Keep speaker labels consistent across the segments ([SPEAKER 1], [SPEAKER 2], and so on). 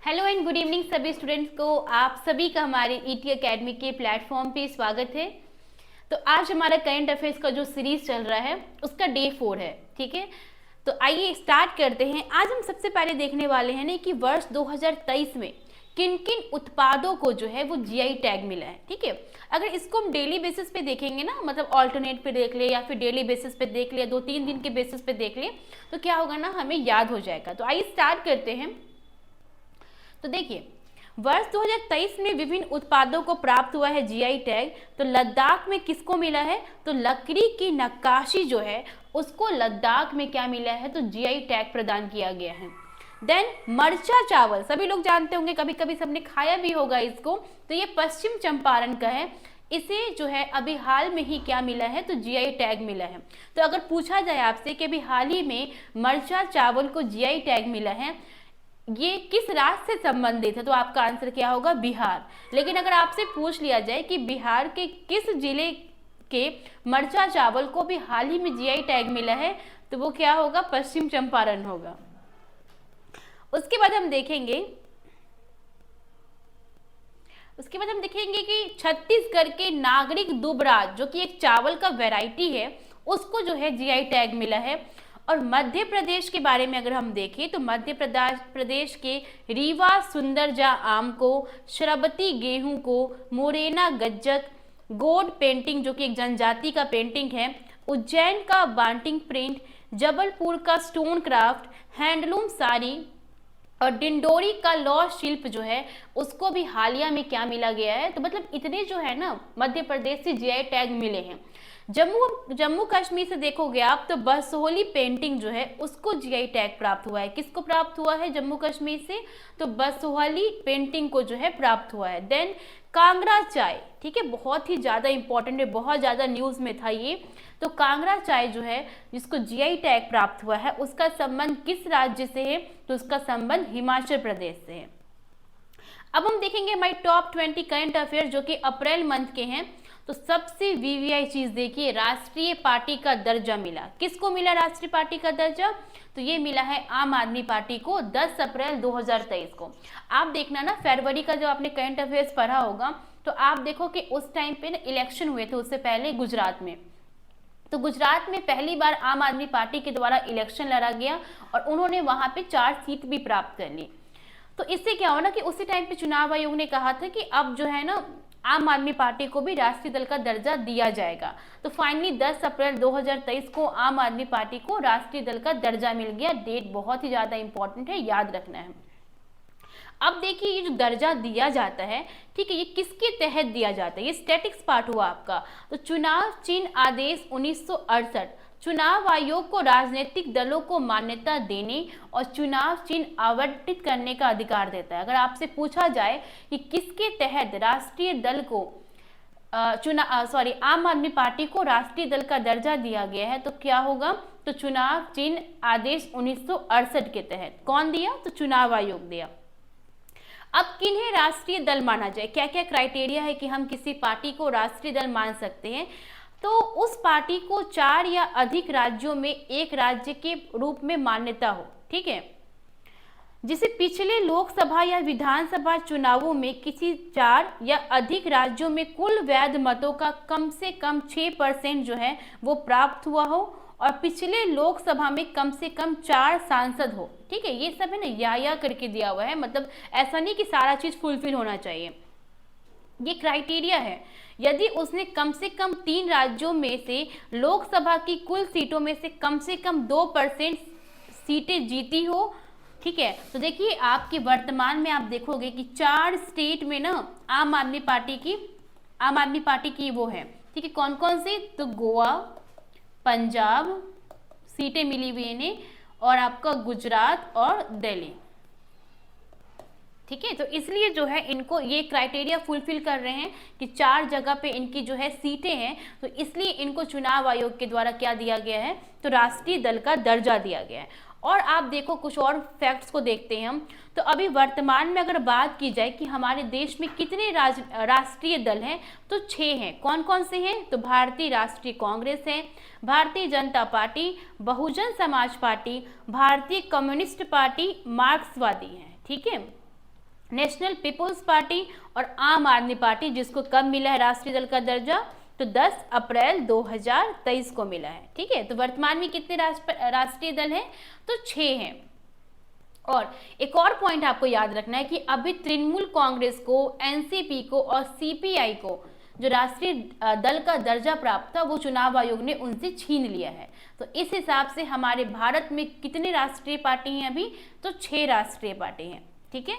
[SPEAKER 1] Hello and good evening सभी students को। आप सभी का हमारे ईटी एकेडमी के प्लेटफॉर्म पे स्वागत है। तो आज हमारा करंट अफेयर्स का जो सीरीज चल रहा है उसका डे 4 है। ठीक है, तो आइए स्टार्ट करते हैं। आज हम सबसे पहले देखने वाले हैं कि वर्ष 2023 में किन किन उत्पादों को जो है वो जीआई टैग मिला है। ठीक है, अगर इसको हम डेली बेसिस पे देखेंगे ना, मतलब ऑल्टरनेट पे देख ले या फिर डेली बेसिस पे देख ले, 2-3 दिन के बेसिस पे देख ले, तो क्या होगा ना, हमें याद हो जाएगा। तो आइए स्टार्ट करते हैं। तो देखिए, वर्ष 2023 में विभिन्न उत्पादों को प्राप्त हुआ है जीआई टैग। तो लद्दाख में किसको मिला है? तो लकड़ी की नक्काशी जो है उसको लद्दाख में क्या मिला है? तो जीआई टैग प्रदान किया गया है। देन मरचा चावल, सभी लोग जानते होंगे, कभी कभी सबने खाया भी होगा इसको। तो ये पश्चिम चंपारण का है। इसे जो है अभी हाल में ही क्या मिला है? तो जीआई टैग मिला है। तो अगर पूछा जाए आपसे कि अभी हाल ही में मरचा चावल को जीआई टैग मिला है, ये किस राज्य से संबंधित है, तो आपका आंसर क्या होगा? बिहार। लेकिन अगर आपसे पूछ लिया जाए कि बिहार के किस जिले के मरचा चावल को भी हाल ही में जीआई टैग मिला है, तो वो क्या होगा? पश्चिम चंपारण होगा। उसके बाद हम देखेंगे कि छत्तीसगढ़ के नागरिक दुबराज, जो कि एक चावल का वैरायटी है, उसको जो है जीआई टैग मिला है। और मध्य प्रदेश के बारे में अगर हम देखें तो मध्य प्रदेश के रीवा सुंदरजा आम को, श्रबती गेहूं को, मोरेना गज्जक, गोड पेंटिंग जो कि एक जनजाति का पेंटिंग है, उज्जैन का बांटिंग प्रिंट, जबलपुर का स्टोन क्राफ्ट, हैंडलूम साड़ी और डिंडोरी का लौह शिल्प जो है उसको भी हालिया में क्या मिला गया है। तो मतलब इतने जो है ना मध्य प्रदेश से जीआई टैग मिले हैं। जम्मू कश्मीर से देखोगे आप तो बसोहली पेंटिंग जो है उसको जीआई टैग प्राप्त हुआ है। किसको प्राप्त हुआ है जम्मू कश्मीर से? तो बसोहली पेंटिंग को जो है प्राप्त हुआ है। देन कांगड़ा चाय, ठीक है, बहुत ही ज़्यादा इंपॉर्टेंट है, बहुत ज़्यादा न्यूज़ में था ये। तो कांगड़ा चाय जो है जिसको जीआई टैग प्राप्त हुआ है उसका संबंध किस राज्य से है? तो उसका संबंध हिमाचल प्रदेश से है। अब हम देखेंगे हमारी टॉप 20 करंट अफेयर जो कि अप्रैल मंथ के हैं। तो सबसे वीवीआई चीज देखिए, राष्ट्रीय पार्टी का दर्जा मिला। किसको मिला राष्ट्रीय पार्टी का दर्जा? तो ये मिला है आम आदमी पार्टी को 10 अप्रैल 2023 को। आप देखना ना, फरवरी का जब आपने करंट अफेयर्स पढ़ा होगा तो आप देखो कि उस टाइम पे ना इलेक्शन हुए थे उससे पहले गुजरात में। तो गुजरात में पहली बार आम आदमी पार्टी के द्वारा इलेक्शन लड़ा गया और उन्होंने वहां पे 4 सीट भी प्राप्त कर ली। तो इससे क्या हो ना कि उसी टाइम पे चुनाव आयोग ने कहा था कि अब जो है ना आम आदमी पार्टी को भी राष्ट्रीय दल का दर्जा दिया जाएगा। तो फाइनली 10 अप्रैल 2023 को आम आदमी पार्टी को राष्ट्रीय दल का दर्जा मिल गया। डेट बहुत ही ज्यादा इंपॉर्टेंट है, याद रखना है। अब देखिए ये जो दर्जा दिया जाता है, ठीक है, ये किसके तहत दिया जाता है? ये स्टैटिक्स पार्ट हुआ आपका। तो चुनाव चिन्ह आदेश 1968 चुनाव आयोग को राजनीतिक दलों को मान्यता देने और चुनाव चिन्ह आवंटित करने का अधिकार देता है। अगर आपसे पूछा जाए कि किसके तहत राष्ट्रीय दल को आम आदमी पार्टी को राष्ट्रीय दल का दर्जा दिया गया है, तो क्या होगा? तो चुनाव चिन्ह आदेश 1968 के तहत। कौन दिया? तो चुनाव आयोग दिया। अब किन्हें राष्ट्रीय दल माना जाए? क्या क्या क्राइटेरिया है कि हम किसी पार्टी को राष्ट्रीय दल मान सकते हैं? तो उस पार्टी को 4 या अधिक राज्यों में एक राज्य के रूप में मान्यता हो, ठीक है, जिसे पिछले लोकसभा या विधानसभा चुनावों में किसी 4 या अधिक राज्यों में कुल वैध मतों का कम से कम 6% जो है वो प्राप्त हुआ हो और पिछले लोकसभा में कम से कम 4 सांसद हो। ठीक है, ये सब है ना या करके दिया हुआ है, मतलब ऐसा नहीं कि सारा चीज फुलफिल होना चाहिए। ये क्राइटेरिया है। यदि उसने कम से कम 3 राज्यों में से लोकसभा की कुल सीटों में से कम 2% सीटें जीती हो, ठीक है। तो देखिए आपके वर्तमान में आप देखोगे कि 4 स्टेट में ना आम आदमी पार्टी की वो है, ठीक है। कौन कौन से? तो गोवा, पंजाब सीटें मिली हुई इन्हें, और आपका गुजरात और दिल्ली, ठीक है। तो इसलिए जो है इनको ये क्राइटेरिया फुलफिल कर रहे हैं कि 4 जगह पे इनकी जो है सीटें हैं, तो इसलिए इनको चुनाव आयोग के द्वारा क्या दिया गया है? तो राष्ट्रीय दल का दर्जा दिया गया है। और आप देखो कुछ और फैक्ट्स को देखते हैं हम। तो अभी वर्तमान में अगर बात की जाए कि हमारे देश में कितने राष्ट्रीय दल हैं, तो 6 हैं। कौन कौन से हैं? तो भारतीय राष्ट्रीय कांग्रेस है, भारतीय जनता पार्टी, बहुजन समाज पार्टी, भारतीय कम्युनिस्ट पार्टी, मार्क्सवादी है, ठीक है। नेशनल पीपुल्स पार्टी और आम आदमी पार्टी, जिसको कब मिला है राष्ट्रीय दल का दर्जा, तो 10 अप्रैल 2023 को मिला है। ठीक है, तो वर्तमान में कितने राष्ट्रीय दल हैं, तो 6 हैं। और एक और पॉइंट आपको याद रखना है कि अभी तृणमूल कांग्रेस को, एनसीपी को और सीपीआई को जो राष्ट्रीय दल का दर्जा प्राप्त था वो चुनाव आयोग ने उनसे छीन लिया है। तो इस हिसाब से हमारे भारत में कितने राष्ट्रीय पार्टी हैं अभी, तो 6 राष्ट्रीय पार्टी हैं। ठीक है,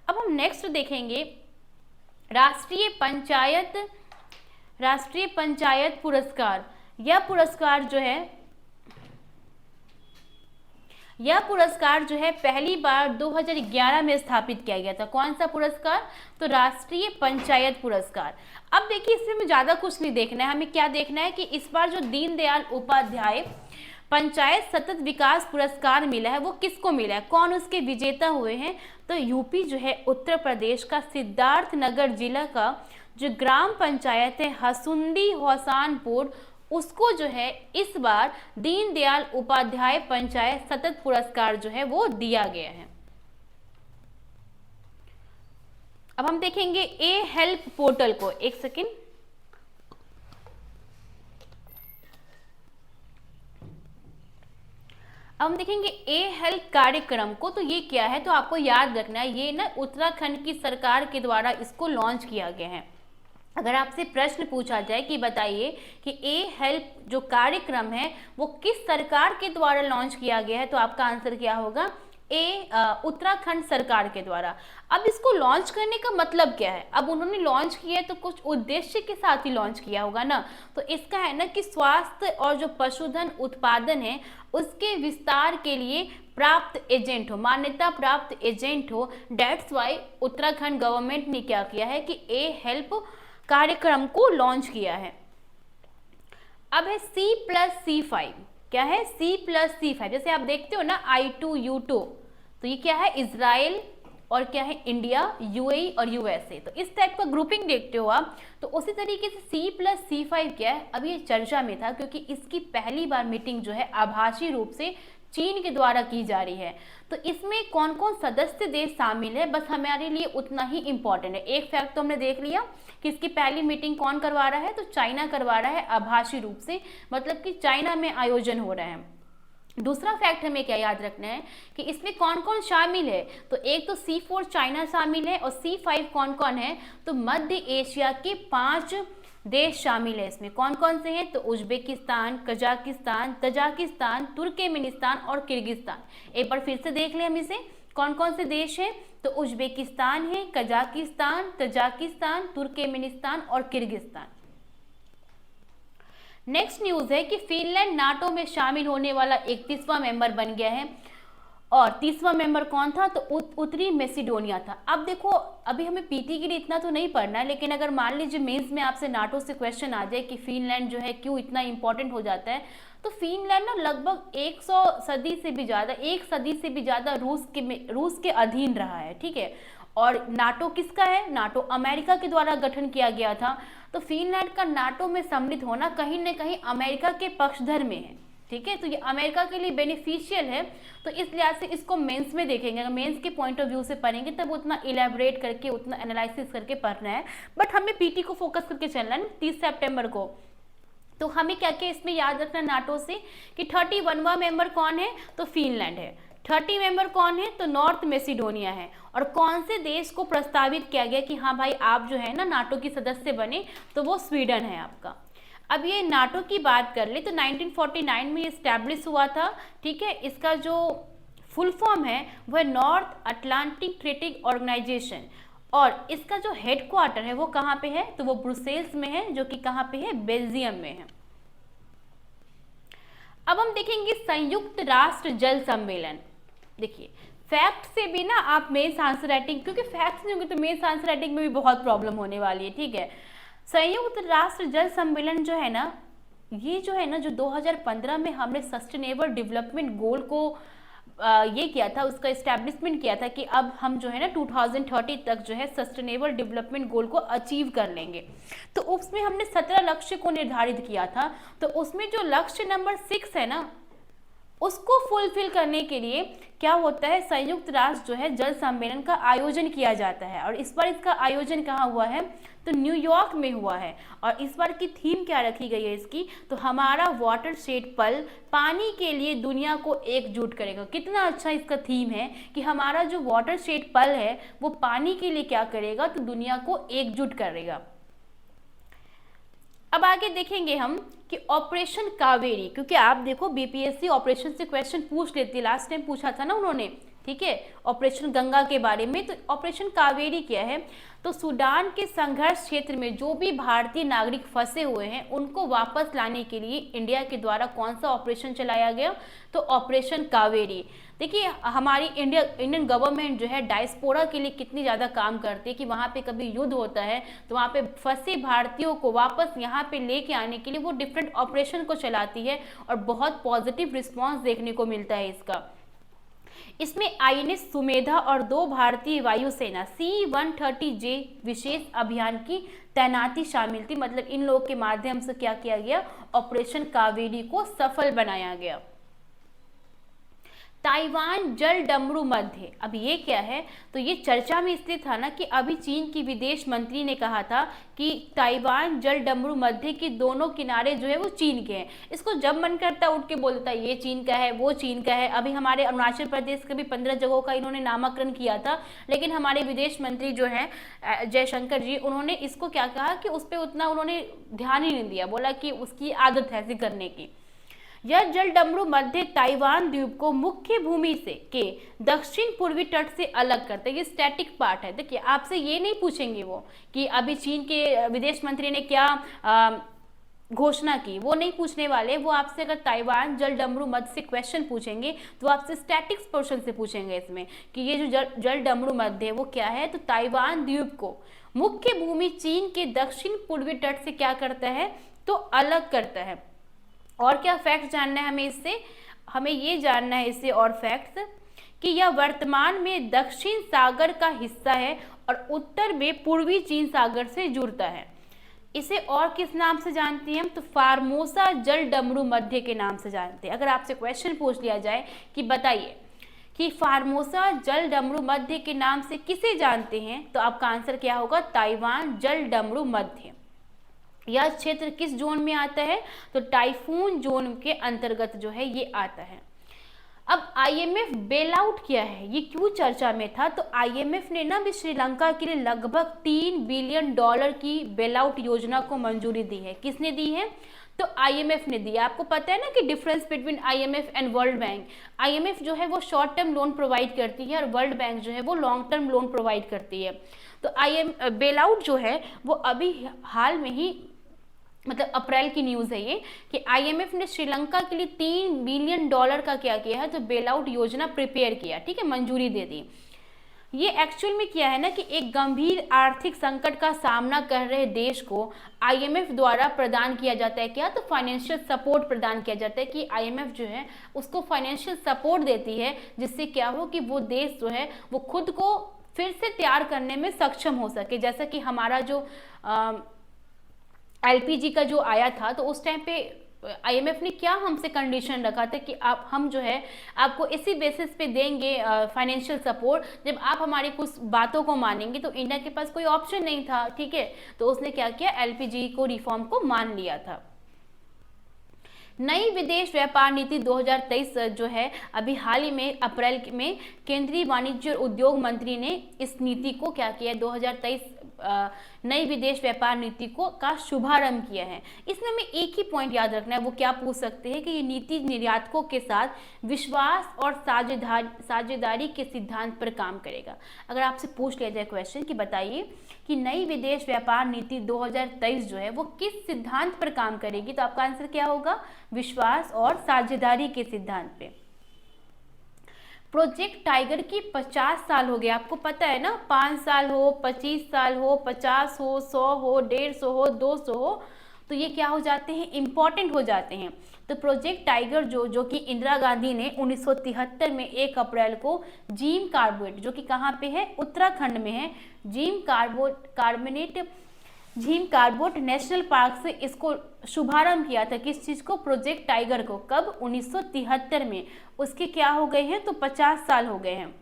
[SPEAKER 1] अब हम नेक्स्ट देखेंगे राष्ट्रीय पंचायत पुरस्कार। यह पुरस्कार जो है पहली बार 2011 में स्थापित किया गया था। कौन सा पुरस्कार, तो राष्ट्रीय पंचायत पुरस्कार। अब देखिए, इसमें हमें ज़्यादा कुछ नहीं देखना है, हमें क्या देखना है कि इस बार जो दीनदयाल उपाध्याय पंचायत सतत विकास पुरस्कार मिला है वो किसको मिला है, कौन उसके विजेता हुए हैं, तो यूपी जो है उत्तर प्रदेश का सिद्धार्थनगर जिला का जो ग्राम पंचायत है हसुंदी होसानपुर, उसको जो है इस बार दीनदयाल उपाध्याय पंचायत सतत पुरस्कार जो है वो दिया गया है। अब हम देखेंगे ए हेल्प पोर्टल को, एक सेकेंड। अब हम देखेंगे ए हेल्प कार्यक्रम को, तो ये क्या है, तो आपको याद रखना है ये ना उत्तराखंड की सरकार के द्वारा इसको लॉन्च किया गया है। अगर आपसे प्रश्न पूछा जाए कि बताइए कि ए हेल्प जो कार्यक्रम है वो किस सरकार के द्वारा लॉन्च किया गया है, तो आपका आंसर क्या होगा, उत्तराखंड सरकार के द्वारा। अब इसको लॉन्च करने का मतलब क्या है, अब उन्होंने लॉन्च किया है तो कुछ उद्देश्य के साथ ही लॉन्च किया होगा ना। तो इसका है ना कि स्वास्थ्य और जो पशुधन उत्पादन है उसके विस्तार के लिए प्राप्त एजेंट हो, मान्यता प्राप्त एजेंट हो। डेट्स वाई उत्तराखंड गवर्नमेंट ने क्या किया है कि ए हेल्प कार्यक्रम को लॉन्च किया है। अब है C+C5, क्या है C+C5, जैसे आप देखते हो ना I2U2, तो ये क्या है, इजराइल और क्या है, इंडिया, यूएई और यूएसए। तो इस टाइप का ग्रुपिंग देखते हो आप। तो उसी तरीके से C+C5 क्या है, अभी ये चर्चा में था क्योंकि इसकी पहली बार मीटिंग जो है आभासी रूप से चीन के द्वारा की जा रही है। तो इसमें कौन कौन सदस्य देश शामिल है, बस हमारे लिए उतना ही इंपॉर्टेंट है। एक फैक्ट तो हमने देख लिया कि इसकी पहली मीटिंग कौन करवा रहा है, तो चाइना करवा रहा है आभासी रूप से, मतलब कि चाइना में आयोजन हो रहा है। दूसरा फैक्ट हमें क्या याद रखना है कि इसमें कौन कौन शामिल है, तो एक तो C4 चाइना शामिल है और C5 कौन कौन है, तो मध्य एशिया के 5 देश शामिल है। इसमें कौन कौन से हैं, तो उज्बेकिस्तान, कजाकिस्तान, तजाकिस्तान, तुर्कमेनिस्तान और किर्गिस्तान। एक बार फिर से देख लें हम इसे, कौन कौन से देश हैं, तो उज्बेकिस्तान है, कजाकिस्तान, तजाकिस्तान, तुर्कमेनिस्तान और किर्गिस्तान। नेक्स्ट न्यूज है कि फिनलैंड नाटो में शामिल होने वाला 31वां मेंबर बन गया है। और 30वां मेंबर कौन था, तो उत्तरी मैसेडोनिया था। अब देखो, अभी हमें पीटी के लिए इतना तो नहीं पढ़ना है, लेकिन अगर मान लीजिए मेंस में आपसे नाटो से क्वेश्चन आ जाए कि फिनलैंड जो है क्यों इतना इंपॉर्टेंट हो जाता है, तो फिनलैंड ना लगभग 100 सदी से भी ज़्यादा, 1 सदी से भी ज़्यादा रूस के अधीन रहा है। ठीक है, और नाटो किसका है, नाटो अमेरिका के द्वारा गठन किया गया था। तो फिनलैंड का नाटो में सम्मिलित होना कहीं न कहीं अमेरिका के पक्षधर में है। ठीक है, तो ये अमेरिका के लिए बेनिफिशियल है। तो इस लिहाज से इसको मेंस में देखेंगे, अगर मेंस के पॉइंट ऑफ व्यू से पढ़ेंगे तब उतना इलेबोरेट करके, उतना एनालिसिस करके पढ़ना है। बट हमें पीटी को फोकस करके चलना है 30 सितंबर को। तो हमें क्या क्या इसमें याद रखना नाटो से कि 31वां मेंबर कौन है, तो फिनलैंड है। 30 मेंबर कौन है, तो नॉर्थ मैसेडोनिया है। और कौन से देश को प्रस्तावित किया गया कि हाँ भाई आप जो है ना नाटो की सदस्य बने, तो वो स्वीडन है आपका। अब ये नाटो की बात कर ले तो 1949 में ये इस्टेब्लिश हुआ था। ठीक है, इसका जो फुल फॉर्म है वह नॉर्थ अटलांटिक ट्रेडिंग ऑर्गेनाइजेशन, और इसका जो हेडक्वार्टर है वो कहाँ पे है, तो वो ब्रुसेल्स में है, जो कि कहाँ पे है, बेल्जियम में है। अब हम देखेंगे संयुक्त राष्ट्र जल सम्मेलन। देखिए, फैक्ट से भी ना आप मेंस आंसर राइटिंग, क्योंकि फैक्ट्स नहीं होंगे तो मेंस आंसर राइटिंग में भी बहुत प्रॉब्लम होने वाली है। ठीक है, संयुक्त राष्ट्र जल सम्मेलन जो है ना, ये जो है ना, जो 2015 में हमने सस्टेनेबल डेवलपमेंट गोल को ये किया था, उसका इस्टेब्लिशमेंट किया था कि अब हम जो है ना 2030 तक जो है सस्टेनेबल डेवलपमेंट गोल को अचीव कर लेंगे। तो उसमें हमने 17 लक्ष्य को निर्धारित किया था। तो उसमें जो लक्ष्य नंबर 6 है ना, उसको फुलफिल करने के लिए क्या होता है, संयुक्त राष्ट्र जो है जल सम्मेलन का आयोजन किया जाता है। और इस बार इसका आयोजन कहाँ हुआ है, तो न्यूयॉर्क में हुआ है। और इस बार की थीम क्या रखी गई है इसकी, तो हमारा वाटरशेड पल पानी के लिए दुनिया को एकजुट करेगा। कितना अच्छा इसका थीम है कि हमारा जो वाटरशेड पल है वो पानी के लिए क्या करेगा, तो दुनिया को एकजुट करेगा। अब आगे देखेंगे हम कि ऑपरेशन कावेरी, क्योंकि आप देखो बीपीएससी ऑपरेशन से क्वेश्चन पूछ लेती है, लास्ट टाइम पूछा था ना उन्होंने, ठीक है, ऑपरेशन गंगा के बारे में। तो ऑपरेशन कावेरी क्या है, तो सूडान के संघर्ष क्षेत्र में जो भी भारतीय नागरिक फंसे हुए हैं उनको वापस लाने के लिए इंडिया के द्वारा कौन सा ऑपरेशन चलाया गया, तो ऑपरेशन कावेरी। देखिए हमारी इंडियन गवर्नमेंट जो है डायस्पोरा के लिए कितनी ज़्यादा काम करती है कि वहाँ पे कभी युद्ध होता है तो वहाँ पे फंसे भारतीयों को वापस यहाँ पे लेके आने के लिए वो डिफरेंट ऑपरेशन को चलाती है और बहुत पॉजिटिव रिस्पॉन्स देखने को मिलता है इसका। इसमें आईएनएस सुमेधा और 2 भारतीय वायुसेना C-130J विशेष अभियान की तैनाती शामिल थी। मतलब इन लोगों के माध्यम से क्या किया गया, ऑपरेशन कावेरी को सफल बनाया गया। ताइवान जल डमरू मध्य, अब ये क्या है, तो ये चर्चा में इसलिए था ना कि अभी चीन की विदेश मंत्री ने कहा था कि ताइवान जल डमरू मध्य के दोनों किनारे जो है वो चीन के हैं। इसको जब मन करता उठ के बोल देता है ये चीन का है, वो चीन का है। अभी हमारे अरुणाचल प्रदेश के भी 15 जगहों का इन्होंने नामकरण किया था, लेकिन हमारे विदेश मंत्री जो है जयशंकर जी, उन्होंने इसको क्या कहा कि उस पर उतना उन्होंने ध्यान ही नहीं दिया, बोला कि उसकी आदत है ऐसी करने की। यह जल डमरू मध्य ताइवान द्वीप को मुख्य भूमि से के दक्षिण पूर्वी तट से अलग करते हैं। ये स्टैटिक पार्ट है। देखिए आपसे ये नहीं पूछेंगे वो कि अभी चीन के विदेश मंत्री ने क्या घोषणा की, वो नहीं पूछने वाले। वो आपसे अगर ताइवान जल डमरू मध्य से क्वेश्चन पूछेंगे तो आपसे स्टैटिक्स पोर्शन से पूछेंगे इसमें कि ये जो जल डमरू मध्य है वो क्या है, तो ताइवान द्वीप को मुख्य भूमि चीन के दक्षिण पूर्वी तट से क्या करता है, तो अलग करता है। और क्या फैक्ट जानना है हमें इससे, हमें ये जानना है इससे और फैक्ट्स कि यह वर्तमान में दक्षिण सागर का हिस्सा है और उत्तर में पूर्वी चीन सागर से जुड़ता है। इसे और किस नाम से जानते हैं हम, तो फार्मोसा जल डमरू मध्य के नाम से जानते हैं। अगर आपसे क्वेश्चन पूछ लिया जाए कि बताइए कि फार्मोसा जल डमरू मध्य के नाम से किसे जानते हैं, तो आपका आंसर क्या होगा, ताइवान जल डमरू मध्य। यह क्षेत्र किस जोन में आता है, तो टाइफून जोन के अंतर्गत जो है ये आता है। अब आईएमएफ बेल आउट किया है, ये क्यों चर्चा में था, तो आईएमएफ ने ना भी श्रीलंका के लिए लगभग $3 बिलियन की बेल आउट योजना को मंजूरी दी है। किसने दी है, तो आईएमएफ ने दिया। आपको पता है ना कि difference between IMF and world bank. IMF जो है वो शॉर्ट टर्म लोन प्रोवाइड करती है और वर्ल्ड बैंक जो है वो लॉन्ग टर्म लोन प्रोवाइड करती है। तो बेल आउट जो है वो अभी हाल में ही, मतलब अप्रैल की न्यूज़ है ये, कि आईएमएफ ने श्रीलंका के लिए $3 बिलियन का क्या किया है, तो बेल आउट योजना प्रिपेयर किया, ठीक है, मंजूरी दे दी। ये एक्चुअल में क्या है ना कि एक गंभीर आर्थिक संकट का सामना कर रहे देश को आईएमएफ द्वारा प्रदान किया जाता है क्या, तो फाइनेंशियल सपोर्ट प्रदान किया जाता है कि आईएमएफ जो है उसको फाइनेंशियल सपोर्ट देती है, जिससे क्या हो कि वो देश जो है वो खुद को फिर से तैयार करने में सक्षम हो सके। जैसा कि हमारा जो एलपीजी का जो आया था, तो उस टाइम पे आईएमएफ ने क्या हमसे कंडीशन रखा था कि हम जो है आपको इसी बेसिस पे देंगे फाइनेंशियल सपोर्ट, जब आप हमारी कुछ बातों को मानेंगे। तो इंडिया के पास कोई ऑप्शन नहीं था, ठीक है, तो उसने क्या किया, एलपीजी को रिफॉर्म को मान लिया था। नई विदेश व्यापार नीति 2023 जो है अभी हाल ही में अप्रैल में केंद्रीय वाणिज्य और उद्योग मंत्री ने इस नीति को क्या किया, 2023 नई विदेश व्यापार नीति को का शुभारंभ किया है। इसमें हमें एक ही पॉइंट याद रखना है, वो क्या पूछ सकते हैं कि ये नीति निर्यातकों के साथ विश्वास और साझेदारी के सिद्धांत पर काम करेगा। अगर आपसे पूछ लिया जाए क्वेश्चन कि बताइए कि नई विदेश व्यापार नीति 2023 जो है वो किस सिद्धांत पर काम करेगी, तो आपका आंसर क्या होगा, विश्वास और साझेदारी के सिद्धांत पे। प्रोजेक्ट टाइगर की 50 साल हो गए, आपको पता है ना, 5 साल हो, 25 साल हो, 50 हो, 100 हो, 150 हो, 200 हो, तो ये क्या हो जाते हैं, इम्पॉर्टेंट हो जाते हैं। तो प्रोजेक्ट टाइगर जो कि इंदिरा गांधी ने 1973 में 1 अप्रैल को जिम कार्बोनेट, जो कि कहाँ पे है, उत्तराखंड में है, Jim carbonate Jim Corbett National Park से इसको शुभारंभ किया था, किस चीज को, प्रोजेक्ट टाइगर को, कब, 1973 में। उसके क्या हो गए हैं, तो 50 साल हो गए हैं।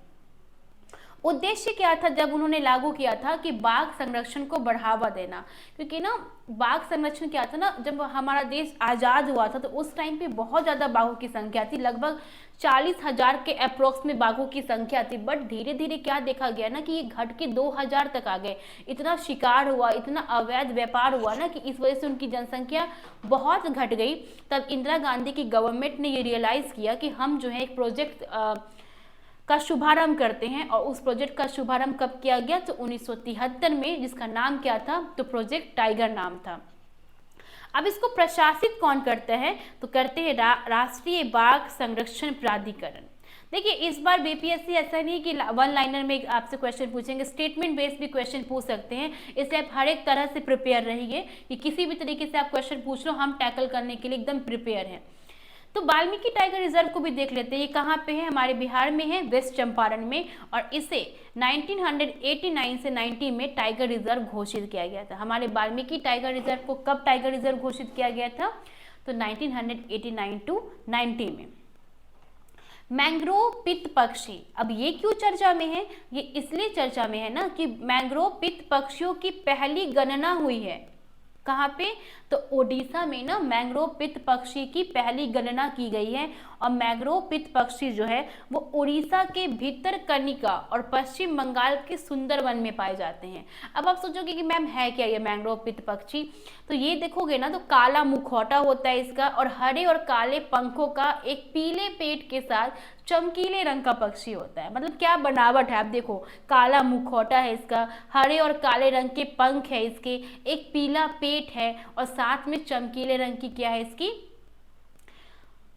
[SPEAKER 1] उद्देश्य क्या था जब उन्होंने लागू किया था, कि बाघ संरक्षण को बढ़ावा देना, क्योंकि ना बाघ संरक्षण क्या था ना, जब हमारा देश आज़ाद हुआ था तो उस टाइम पे बहुत ज़्यादा बाघों की संख्या थी, लगभग 40,000 के अप्रोक्स में बाघों की संख्या थी। बट धीरे धीरे क्या देखा गया ना, कि ये घट के 2000 तक आ गए। इतना शिकार हुआ, इतना अवैध व्यापार हुआ ना, कि इस वजह से उनकी जनसंख्या बहुत घट गई। तब इंदिरा गांधी की गवर्नमेंट ने ये रियलाइज़ किया कि हम जो है एक प्रोजेक्ट का शुभारंभ करते हैं। और उस प्रोजेक्ट का शुभारंभ कब किया गया, तो 1973 में, जिसका नाम क्या था, तो प्रोजेक्ट टाइगर नाम था। अब इसको प्रशासित कौन करता है, तो करते हैं राष्ट्रीय बाघ संरक्षण प्राधिकरण। देखिए इस बार बीपीएससी ऐसा नहीं कि वन लाइनर में आपसे क्वेश्चन पूछेंगे, स्टेटमेंट बेस्ड भी क्वेश्चन पूछ सकते हैं, इसलिए आप हर एक तरह से प्रिपेयर रहिए कि किसी भी तरीके से आप क्वेश्चन पूछ लो, हम टैकल करने के लिए एकदम प्रिपेयर हैं। तो वाल्मीकि टाइगर रिजर्व को भी देख लेते हैं, ये कहाँ पे है, हमारे बिहार में है, वेस्ट चंपारण में। और इसे 1989 से 90 में टाइगर रिजर्व घोषित किया गया था। हमारे वाल्मीकि टाइगर रिजर्व को कब टाइगर रिजर्व घोषित किया गया था, तो 1989 टू 90 में। मैंग्रोव पित्त पक्षी, अब ये क्यों चर्चा में है, ये इसलिए चर्चा में है ना कि मैंग्रोव पित्त पक्षियों की पहली गणना हुई है। कहाँ पे, तो ओडिशा में ना मैंग्रोव पित्त पक्षी की पहली गणना की गई है। और मैंग्रोव पित्त पक्षी जो है वो उड़ीसा के भितरकनिका और पश्चिम बंगाल के सुंदरवन में पाए जाते हैं। अब आप सोचोगे कि मैम है क्या ये मैंग्रोव पित्त पक्षी, तो ये देखोगे ना तो काला मुखौटा होता है इसका, और हरे और काले पंखों का एक पीले पेट के साथ चमकीले रंग का पक्षी होता है। मतलब क्या बनावट है, आप देखो, काला मुखौटा है इसका, हरे और काले रंग के पंख है इसके, एक पीला पेट है, और साथ में चमकीले रंग की क्या है इसकी,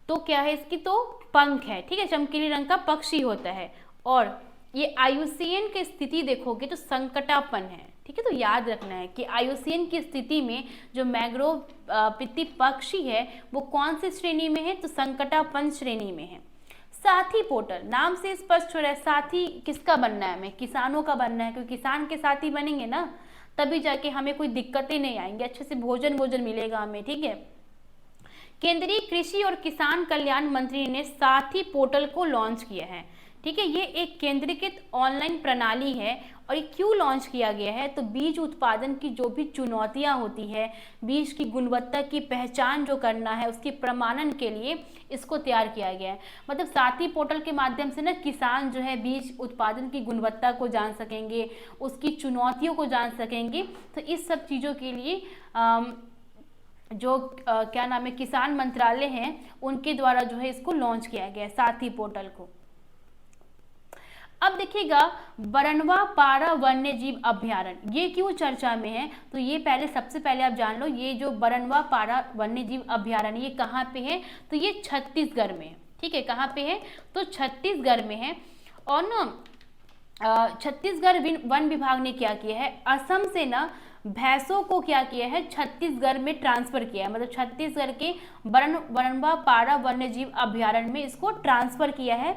[SPEAKER 1] तो क्या है इसकी, तो पंख है, ठीक है, चमकीले रंग का पक्षी होता है। और ये आयुसीएन की स्थिति देखोगे तो संकटापन है, ठीक है। तो याद रखना है कि आयुसीएन की स्थिति में जो मैंग्रोव पित्ती पक्षी है वो कौन सी श्रेणी में है, तो संकटापन श्रेणी में है। साथी पोर्टल, नाम से स्पष्ट हो रहा है, साथी किसका बनना है, हमें किसानों का बनना है, क्योंकि किसान के साथी बनेंगे ना तभी जाके हमें कोई दिक्कतें नहीं आएंगी, अच्छे से भोजन मिलेगा हमें, ठीक है। केंद्रीय कृषि और किसान कल्याण मंत्री ने साथी पोर्टल को लॉन्च किया है, ठीक है। ये एक केंद्रीकृत ऑनलाइन प्रणाली है। और ये क्यों लॉन्च किया गया है, तो बीज उत्पादन की जो भी चुनौतियां होती है, बीज की गुणवत्ता की पहचान जो करना है, उसके प्रमाणन के लिए इसको तैयार किया गया है। मतलब साथी पोर्टल के माध्यम से ना किसान जो है बीज उत्पादन की गुणवत्ता को जान सकेंगे, उसकी चुनौतियों को जान सकेंगे। तो इस सब चीज़ों के लिए क्या नाम है, किसान मंत्रालय हैं, उनके द्वारा जो है इसको लॉन्च किया गया है, साथी पोर्टल को। अब देखिएगा बरनवा पारा वन्य जीव अभ्यारण्य, ये क्यों चर्चा में है, तो ये सबसे पहले आप जान लो, ये जो बरनवा पारा वन्य जीव अभ्यारण्य ये कहाँ पे है, तो ये छत्तीसगढ़ में है, ठीक है। कहाँ पे है, तो छत्तीसगढ़ में है। और ना छत्तीसगढ़ वन विभाग ने क्या किया है, असम से ना भैंसों को क्या किया है, छत्तीसगढ़ में ट्रांसफर किया है। मतलब छत्तीसगढ़ के बरनवा पारा वन्य जीव अभ्यारण्य में इसको ट्रांसफर किया है।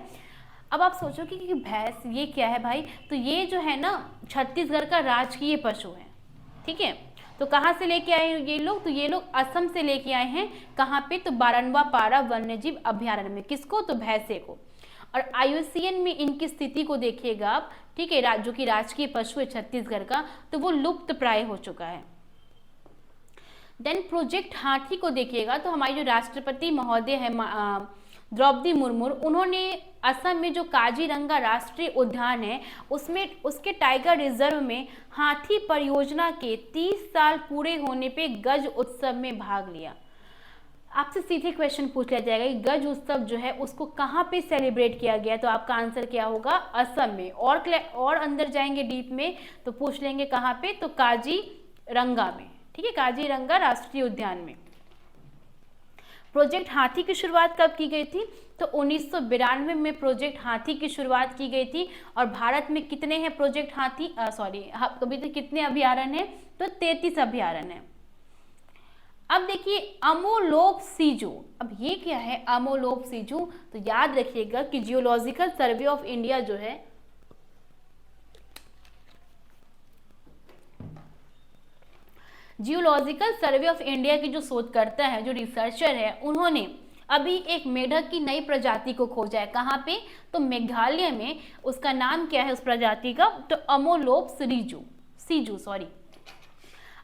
[SPEAKER 1] अब आप सोचोगे कि भैंस ये क्या है भाई, तो ये जो है ना छत्तीसगढ़ का राजकीय पशु है, ठीक है। तो कहाँ से लेके आए ये लोग, तो ये लोग असम से लेके आए हैं, कहाँ पे, तो बरनवा पारा वन्यजीव अभ्यारण्य में। किसको, तो भैंसे को। और आईयूसीएन में इनकी स्थिति को देखिएगा आप, ठीक है, जो कि राजकीय पशु है छत्तीसगढ़ का, तो वो लुप्त प्राय हो चुका है। देन प्रोजेक्ट हाथी को देखिएगा, तो हमारी जो राष्ट्रपति महोदय है द्रौपदी मुर्मू, उन्होंने असम में जो काजीरंगा राष्ट्रीय उद्यान है उसके टाइगर रिजर्व में हाथी परियोजना के 30 साल पूरे होने पे गज उत्सव में भाग लिया। आपसे सीधे क्वेश्चन पूछ लिया जाएगा कि गज उत्सव जो है उसको कहाँ पे सेलिब्रेट किया गया, तो आपका आंसर क्या होगा, असम में। और अंदर जाएंगे डीप में तो पूछ लेंगे कहाँ पे, तो काजीरंगा में, ठीक है, काजीरंगा राष्ट्रीय उद्यान में। प्रोजेक्ट हाथी की शुरुआत कब की गई थी, तो 1992 में प्रोजेक्ट हाथी की शुरुआत की गई थी। और भारत में कितने हैं प्रोजेक्ट हाथी, अभी तक कितने अभ्यारण्य हैं, तो 33 अभ्यारण्य हैं। अब देखिए अमोलोप सीजू, अब ये क्या है अमोलोप सीजू, तो याद रखिएगा कि जियोलॉजिकल सर्वे ऑफ इंडिया जो है जियोलॉजिकल सर्वे ऑफ इंडिया की जो शोधकर्ता है, जो रिसर्चर है, उन्होंने अभी एक मेढक की नई प्रजाति को खोजा है। कहाँ पे? तो मेघालय में। उसका नाम क्या है उस प्रजाति का? तो अमोलोप्स सीजू सॉरी।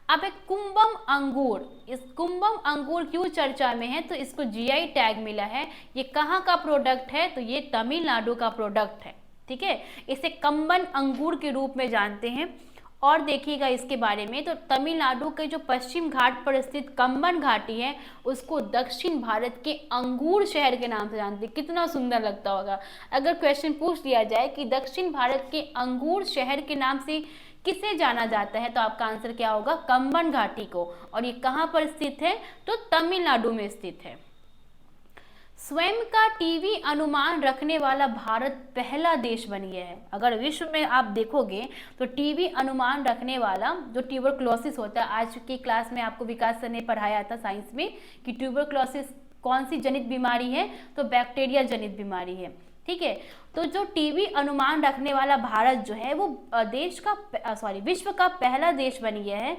[SPEAKER 1] अब एक कुंभम अंगूर, इस कुंभम अंगूर क्यों चर्चा में है? तो इसको जीआई टैग मिला है। ये कहाँ का प्रोडक्ट है? तो ये तमिलनाडु का प्रोडक्ट है। ठीक है, इसे कंबन अंगूर के रूप में जानते हैं। और देखिएगा इसके बारे में, तो तमिलनाडु के जो पश्चिम घाट पर स्थित कंबन घाटी है, उसको दक्षिण भारत के अंगूर शहर के नाम से जानते हैं। कितना सुंदर लगता होगा अगर क्वेश्चन पूछ लिया जाए कि दक्षिण भारत के अंगूर शहर के नाम से किसे जाना जाता है, तो आपका आंसर क्या होगा? कंबन घाटी को। और ये कहाँ पर स्थित है? तो तमिलनाडु में स्थित है। स्वयं का टीबी अनुमान रखने वाला भारत पहला देश बन गया है। अगर विश्व में आप देखोगे तो टीबी अनुमान रखने वाला, जो ट्यूबरक्लोसिस होता है, आज की क्लास में आपको विकास सर ने पढ़ाया था साइंस में कि ट्यूबरक्लोसिस कौन सी जनित बीमारी है? तो बैक्टीरिया जनित बीमारी है। ठीक है, तो जो टीबी अनुमान रखने वाला भारत जो है वो विश्व का पहला देश बन गया है।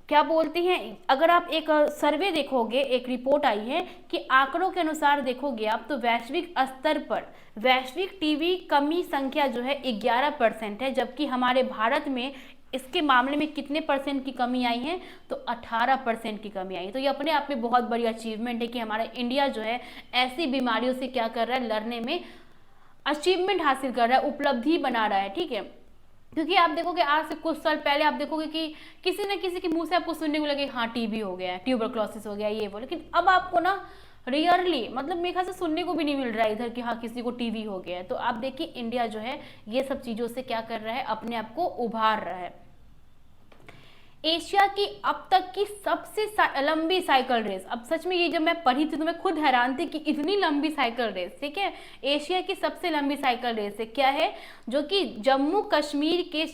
[SPEAKER 1] क्या बोलते हैं, अगर आप एक सर्वे देखोगे, एक रिपोर्ट आई है कि आंकड़ों के अनुसार देखोगे आप, तो वैश्विक स्तर पर वैश्विक टीबी कमी संख्या जो है 11% है, जबकि हमारे भारत में इसके मामले में कितने परसेंट की कमी आई है? तो 18% की कमी आई है। तो ये अपने आप में बहुत बड़ी अचीवमेंट है कि हमारा इंडिया जो है ऐसी बीमारियों से क्या कर रहा है? लड़ने में अचीवमेंट हासिल कर रहा है, उपलब्धि बना रहा है। ठीक है, क्योंकि आप देखोगे आज से कुछ साल पहले आप देखोगे कि किसी न किसी के मुंह से आपको सुनने को लगे हाँ टीबी हो गया है, ट्यूबरक्लोसिस हो गया, ये वो। लेकिन अब आपको ना रियरली, मतलब मेरे ख्याल से सुनने को भी नहीं मिल रहा है इधर कि हाँ किसी को टीबी हो गया है। तो आप देखिए इंडिया जो है ये सब चीज़ों से क्या कर रहा है? अपने आप को उभार रहा है। एशिया की अब तक की सबसे लंबी साइकिल रेस, अब सच में ये जब मैं पढ़ी थी तो मैं खुद हैरान थी कि इतनी लंबी साइकिल रेस। ठीक है, एशिया की सबसे लंबी साइकिल रेस है, क्या है? जो कि जम्मू कश्मीर के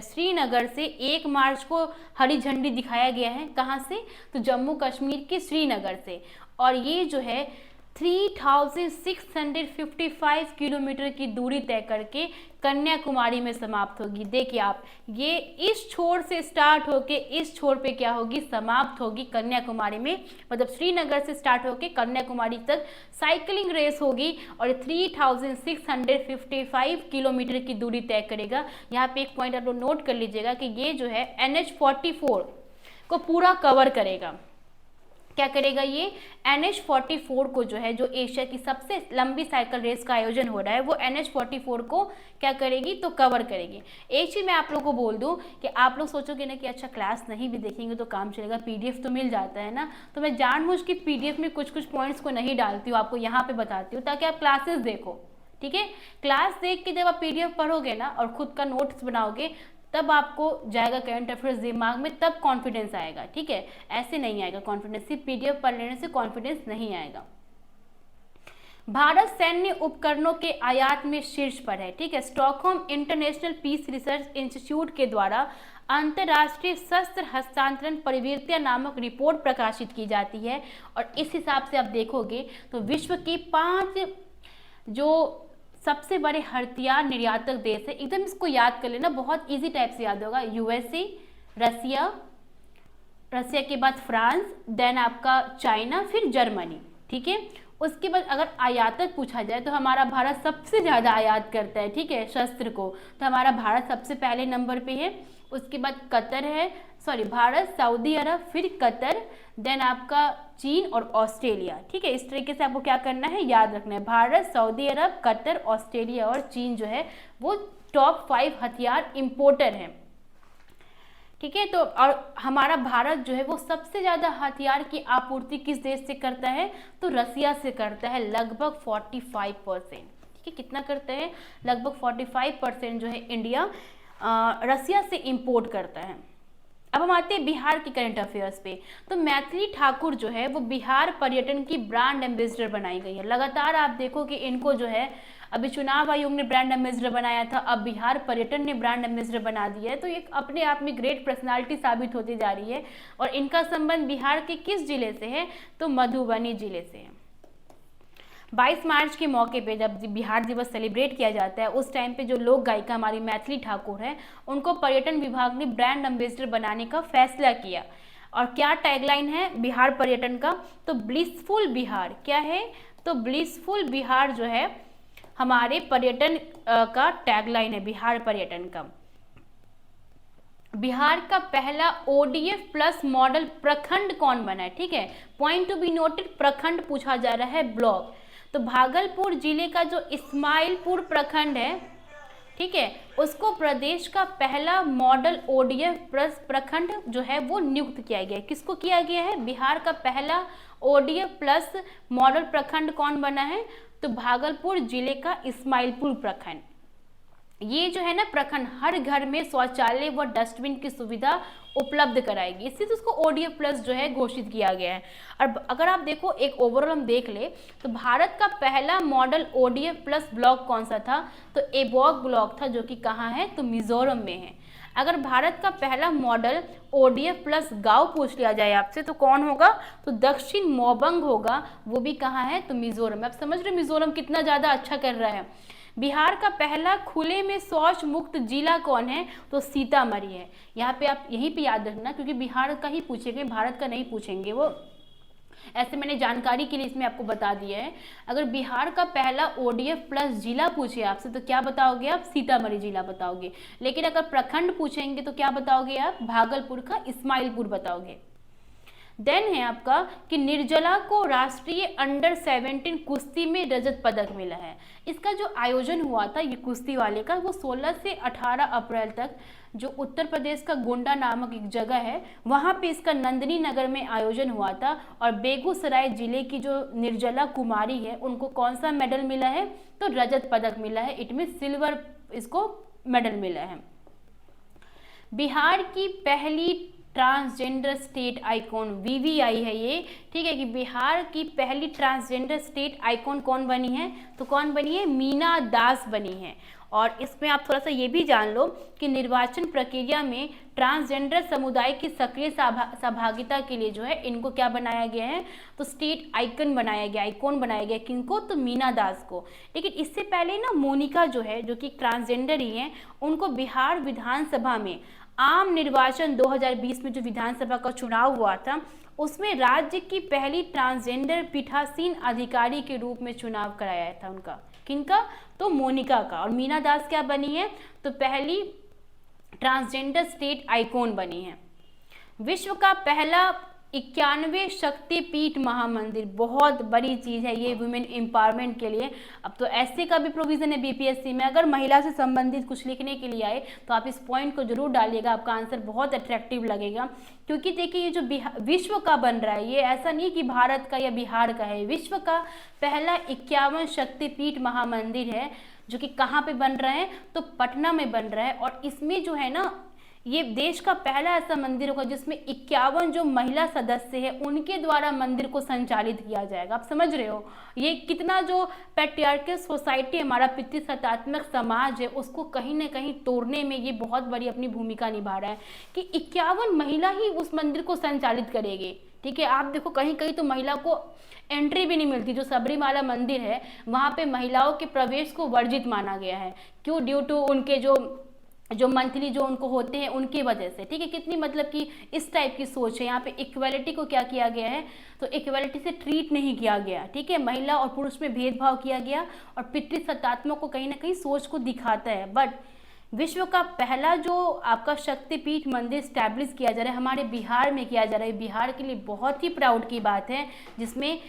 [SPEAKER 1] श्रीनगर से 1 मार्च को हरी झंडी दिखाया गया है। कहाँ से? तो जम्मू कश्मीर के श्रीनगर से। और ये जो है 3655 किलोमीटर की दूरी तय करके कन्याकुमारी में समाप्त होगी। देखिए आप, ये इस छोर से स्टार्ट होके इस छोर पे क्या होगी? समाप्त होगी कन्याकुमारी में। मतलब श्रीनगर से स्टार्ट होके कन्याकुमारी तक साइकिलिंग रेस होगी और 3655 किलोमीटर की दूरी तय करेगा। यहाँ पे एक पॉइंट आप लोग नोट कर लीजिएगा कि ये जो है NH44 को पूरा कवर करेगा। क्या करेगा ये? NH44 को जो है, जो एशिया की सबसे लंबी साइकिल रेस का आयोजन हो रहा है, वो NH44 को क्या करेगी? तो कवर करेगी। एक चीज़ मैं आप लोगों को बोल दूं कि आप लोग सोचोगे ना कि अच्छा क्लास नहीं भी देखेंगे तो काम चलेगा, PDF तो मिल जाता है ना। तो मैं जानबूझ के PDF में कुछ कुछ पॉइंट्स को नहीं डालती हूँ, आपको यहाँ पर बताती हूँ ताकि आप क्लासेस देखो। ठीक है, क्लास देख के जब आप PDF पढ़ोगे ना और खुद का नोट्स बनाओगे तब आपको जाएगा करंट अफेयर्स दिमाग में, तब कॉन्फिडेंस आएगा। ठीक है, ऐसे नहीं आएगा कॉन्फिडेंस, सिर्फ PDF पढ़ लेने से कॉन्फिडेंस नहीं आएगा। भारत सैन्य उपकरणों के आयात में शीर्ष पर है। ठीक है, Stockholm International Peace Research Institute के द्वारा अंतर्राष्ट्रीय शस्त्र हस्तांतरण परिवृत्तियां नामक रिपोर्ट प्रकाशित की जाती है। और इस हिसाब से आप देखोगे तो विश्व के 5 जो सबसे बड़े हथियार निर्यातक देश है, एकदम इसको याद कर लेना, बहुत इजी टाइप से याद होगा। USA, रसिया के बाद फ्रांस, देन आपका चाइना, फिर जर्मनी। ठीक है, उसके बाद अगर आयातक पूछा जाए तो हमारा भारत सबसे ज़्यादा आयात करता है। ठीक है, शस्त्र को, तो हमारा भारत सबसे पहले नंबर पे है। उसके बाद कतर है, भारत, सऊदी अरब, फिर कतर, देन आपका चीन और ऑस्ट्रेलिया। ठीक है, इस तरीके से आपको क्या करना है? याद रखना है। भारत, सऊदी अरब, कतर, ऑस्ट्रेलिया और चीन जो है वो टॉप 5 हथियार इंपोर्टर हैं। ठीक है, तो और हमारा भारत जो है वो सबसे ज़्यादा हथियार की आपूर्ति किस देश से करता है? तो रसिया से करता है, लगभग 45%। ठीक है, कितना करता है? लगभग 45% जो है इंडिया रसिया से इंपोर्ट करता है। अब हम आते हैं बिहार के करंट अफेयर्स पे। तो मैथिली ठाकुर जो है वो बिहार पर्यटन की ब्रांड एम्बेसडर बनाई गई है। लगातार आप देखो कि इनको जो है अभी चुनाव आयोग ने ब्रांड एम्बेसडर बनाया था, अब बिहार पर्यटन ने ब्रांड एम्बेसडर बना दिया है। तो ये अपने आप में ग्रेट पर्सनालिटी साबित होती जा रही है। और इनका संबंध बिहार के किस जिले से है? तो मधुबनी जिले से है। 22 मार्च के मौके पे जब बिहार दिवस सेलिब्रेट किया जाता है, उस टाइम पे जो लोक गायिका हमारी मैथिली ठाकुर है, उनको पर्यटन विभाग ने ब्रांड एम्बेसडर बनाने का फैसला किया। और क्या टैगलाइन है बिहार पर्यटन का? तो ब्लिसफुल बिहार। क्या है? तो ब्लिसफुल बिहार जो है हमारे पर्यटन का टैगलाइन है, बिहार पर्यटन का। बिहार का पहला ODF प्लस मॉडल प्रखंड कौन बना है? ठीक है, पॉइंट टू बी नोटेड, प्रखंड पूछा जा रहा है, ब्लॉक। तो भागलपुर जिले का जो इस्माइलपुर प्रखंड है, ठीक है, उसको प्रदेश का पहला मॉडल ODF प्लस प्रखंड जो है वो नियुक्त किया गया है। किसको किया गया है? बिहार का पहला ODF प्लस मॉडल प्रखंड कौन बना है? तो भागलपुर जिले का इस्माइलपुर प्रखंड। ये जो है ना प्रखंड हर घर में शौचालय व डस्टबिन की सुविधा उपलब्ध कराएगी, इससे तो उसको ODF प्लस जो है घोषित किया गया है। और अगर आप देखो एक ओवरऑल हम देख ले तो भारत का पहला मॉडल ODF प्लस ब्लॉक कौन सा था? तो एबॉग ब्लॉक था, जो कि कहाँ है? तो मिजोरम में है। अगर भारत का पहला मॉडल ODF प्लस गांव पूछ लिया जाए आपसे तो कौन होगा? तो दक्षिण मोबंग होगा, वो भी कहाँ है? तो मिजोरम। आप समझ रहे मिजोरम कितना ज़्यादा अच्छा कर रहा है। बिहार का पहला खुले में शौच मुक्त जिला कौन है? तो सीतामढ़ी है। यहाँ पे आप यहीं पे याद रखना, क्योंकि बिहार का ही पूछेंगे, भारत का नहीं पूछेंगे वो, ऐसे मैंने जानकारी के लिए इसमें आपको बता दिया है। अगर बिहार का पहला ODF प्लस जिला पूछे आपसे तो क्या बताओगे आप? सीतामढ़ी जिला बताओगे। लेकिन अगर प्रखंड पूछेंगे तो क्या बताओगे आप? भागलपुर का इस्माइलपुर बताओगे। देन है आपका कि निर्जला को राष्ट्रीय अंडर 17 कुश्ती में रजत पदक मिला है। इसका जो आयोजन हुआ था ये कुश्ती वाले का, वो 16 से 18 अप्रैल तक जो उत्तर प्रदेश का गोंडा नामक एक जगह है वहाँ पे इसका नंदिनी नगर में आयोजन हुआ था। और बेगूसराय जिले की जो निर्जला कुमारी है उनको कौन सा मेडल मिला है? तो रजत पदक मिला है, इट मीन सिल्वर इसको मेडल मिला है। बिहार की पहली ट्रांसजेंडर स्टेट आइकॉन VVI है ये, ठीक है, कि बिहार की पहली ट्रांसजेंडर स्टेट आइकॉन कौन बनी है? तो कौन बनी है? मीना दास बनी है। और इसमें आप थोड़ा सा ये भी जान लो कि निर्वाचन प्रक्रिया में ट्रांसजेंडर समुदाय की सक्रिय सहभागिता के लिए जो है इनको क्या बनाया गया है? तो स्टेट आइकन बनाया गया, आइकॉन बनाया गया। किनको? तो मीना दास को। लेकिन इससे पहले ना मोनिका जो है, जो कि ट्रांसजेंडर ही है, उनको बिहार विधानसभा में आम निर्वाचन 2020 में जो विधानसभा का चुनाव हुआ था उसमें राज्य की पहली ट्रांसजेंडर पीठासीन अधिकारी के रूप में चुनाव कराया था उनका। किनका? तो मोनिका का। और मीना दास क्या बनी है? तो पहली ट्रांसजेंडर स्टेट आइकॉन बनी है। विश्व का पहला 91 शक्तिपीठ महामंदिर, बहुत बड़ी चीज़ है ये वुमेन एम्पावरमेंट के लिए। अब तो ऐसे का भी प्रोविज़न है BPSC में, अगर महिला से संबंधित कुछ लिखने के लिए आए तो आप इस पॉइंट को जरूर डालिएगा, आपका आंसर बहुत अट्रैक्टिव लगेगा। क्योंकि देखिए ये जो विश्व का बन रहा है, ये ऐसा नहीं कि भारत का या बिहार का है, विश्व का पहला 51 शक्तिपीठ महामंदिर है, जो कि कहाँ पे बन रहा है? तो पटना में बन रहा है। और इसमें जो है ना, ये देश का पहला ऐसा मंदिर होगा जिसमें 51 जो महिला सदस्य है उनके द्वारा मंदिर को संचालित किया जाएगा। आप समझ रहे हो ये कितना जो पैट्रियार्कल सोसाइटी, हमारा पितृसत्तात्मक समाज है, उसको कहीं ना कहीं तोड़ने में ये बहुत बड़ी अपनी भूमिका निभा रहा है कि 51 महिला ही उस मंदिर को संचालित करेगी। ठीक है, आप देखो कहीं कहीं तो महिला को एंट्री भी नहीं मिलती। जो सबरीमाला मंदिर है वहाँ पे महिलाओं के प्रवेश को वर्जित माना गया है। क्यों? ड्यू टू उनके जो मंथली जो उनको होते हैं उनकी वजह से। ठीक है, कितनी मतलब कि इस टाइप की सोच है। यहाँ पे इक्वलिटी को क्या किया गया है? तो इक्वलिटी से ट्रीट नहीं किया गया। ठीक है, महिला और पुरुष में भेदभाव किया गया और पितृसत्तात्मक को कहीं ना कहीं सोच को दिखाता है। बट विश्व का पहला जो आपका शक्तिपीठ मंदिर स्टैब्लिश किया जा रहा है हमारे बिहार में किया जा रहा है, बिहार के लिए बहुत ही प्राउड की बात है, जिसमें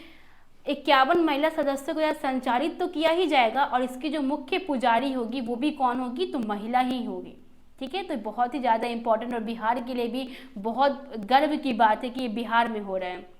[SPEAKER 1] 51 महिला सदस्यों को यह संचालित तो किया ही जाएगा और इसकी जो मुख्य पुजारी होगी वो भी कौन होगी? तो महिला ही होगी। ठीक है, तो बहुत ही ज़्यादा इंपॉर्टेंट और बिहार के लिए भी बहुत गर्व की बात है कि ये बिहार में हो रहा है।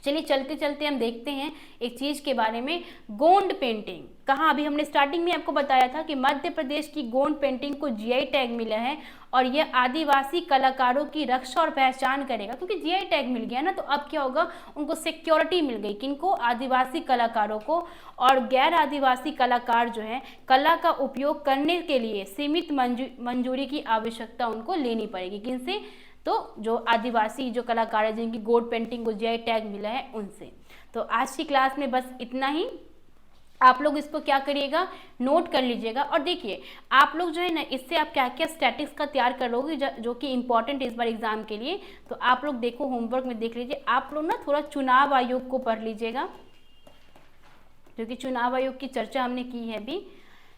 [SPEAKER 1] चलिए चलते चलते हम देखते हैं एक चीज़ के बारे में, गोंड पेंटिंग। कहाँ? अभी हमने स्टार्टिंग में आपको बताया था कि मध्य प्रदेश की गोंड पेंटिंग को GI टैग मिला है और यह आदिवासी कलाकारों की रक्षा और पहचान करेगा। क्योंकि GI टैग मिल गया ना, तो अब क्या होगा? उनको सिक्योरिटी मिल गई। किनको? आदिवासी कलाकारों को। और गैर आदिवासी कलाकार जो है कला का उपयोग करने के लिए सीमित मंजूरी की आवश्यकता उनको लेनी पड़ेगी। किनसे? तो जो आदिवासी जो कलाकार है जिनकी गोंड पेंटिंग को GI टैग मिला है उनसे। तो आज की क्लास में बस इतना ही। आप लोग इसको क्या करिएगा, नोट कर लीजिएगा। और देखिए आप लोग जो है ना, इससे आप क्या क्या स्टैटिक्स का तैयार करोगे जो कि इंपॉर्टेंट इस बार एग्जाम के लिए। तो आप लोग देखो होमवर्क में देख लीजिए, आप लोग ना थोड़ा चुनाव आयोग को पढ़ लीजिएगा, क्योंकि चुनाव आयोग की चर्चा हमने की है अभी,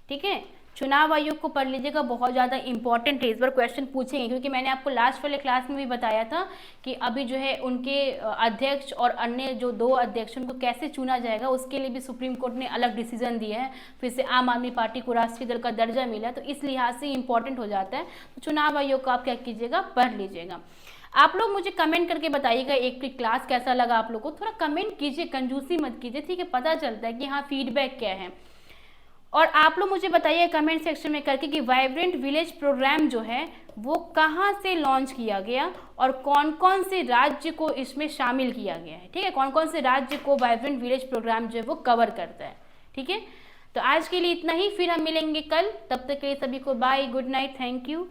[SPEAKER 1] ठीक है। चुनाव आयोग को पढ़ लीजिएगा, बहुत ज़्यादा इंपॉर्टेंट है, इस बार क्वेश्चन पूछेंगे, क्योंकि मैंने आपको लास्ट वाले क्लास में भी बताया था कि अभी जो है उनके अध्यक्ष और अन्य जो 2 अध्यक्ष उनको कैसे चुना जाएगा, उसके लिए भी सुप्रीम कोर्ट ने अलग डिसीजन दिया है। फिर से आम आदमी पार्टी को राष्ट्रीय दल का दर्जा मिला, तो इस लिहाज से इंपॉर्टेंट हो जाता है। तो चुनाव आयोग को आप क्या कीजिएगा, पढ़ लीजिएगा। आप लोग मुझे कमेंट करके बताइएगा एक क्लास कैसा लगा आप लोग को, थोड़ा कमेंट कीजिए, कंजूसी मत कीजिए, ठीक है, पता चलता है कि हाँ फीडबैक क्या है। और आप लोग मुझे बताइए कमेंट सेक्शन में करके कि वाइब्रेंट विलेज प्रोग्राम जो है वो कहाँ से लॉन्च किया गया और कौन कौन से राज्य को इसमें शामिल किया गया है, ठीक है, कौन कौन से राज्य को वाइब्रेंट विलेज प्रोग्राम जो है वो कवर करता है, ठीक है। तो आज के लिए इतना ही, फिर हम मिलेंगे कल, तब तक के लिए सभी को bye, good night, thank you.